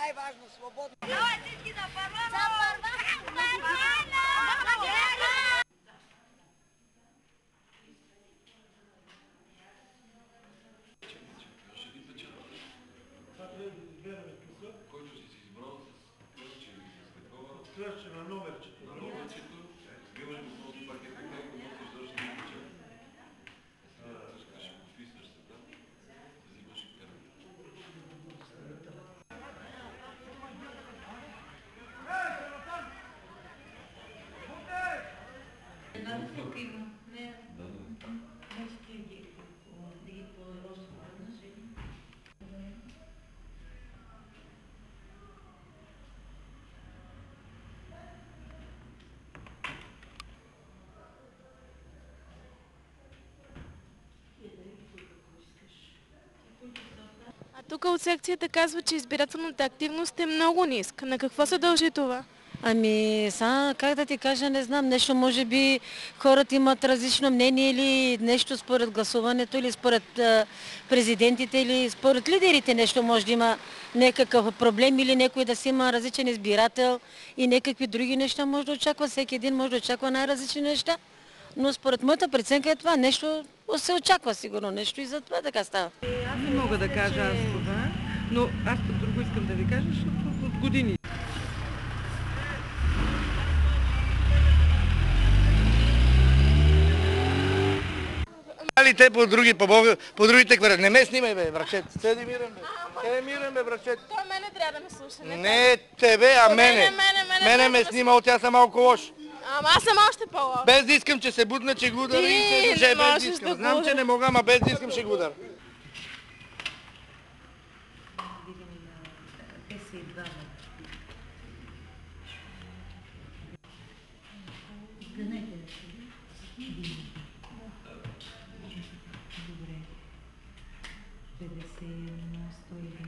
най-важно, свободно. Давай всички на първа! Който си избрал с кръстче или с такова... Кръстче на номерчето. На номерчето, сбиваш го в този пакет, така и когато издържаш да печат. Ще го вписваш се там, взимаш и карта. А тук от секцията казва, че избирателната активност е много ниска. На какво се дължи това? Ами, как да ти кажа, не знам, нещо може би хората имат различно мнение или нещо според гласуването, или според президентите, или според лидерите нещо може да има някакъв проблем или някой да си има различен избирател и някакви други неща може да очаква. Всеки един може да очаква най-различни неща, но според моята преценка е това нещо, се очаква сигурно нещо и затова така става. Не мога да кажа аз това, но аз пък друго искам да ви кажа, защото от години. Те по другите квартали. Не ме снимай, бе, брачет. Седи мирен, бе. Седи мирен, бе, брачет. Той мене трябва да ме слуша. Не тебе, а мене. Мене ме снимал, тя съм малко лош. Ама аз съм още по-лош. Без да искам, че се будна, че го удара и се душе, без да искам. Знам, че не мога, ама без да искам, ще го удара. Добре. 51, 111.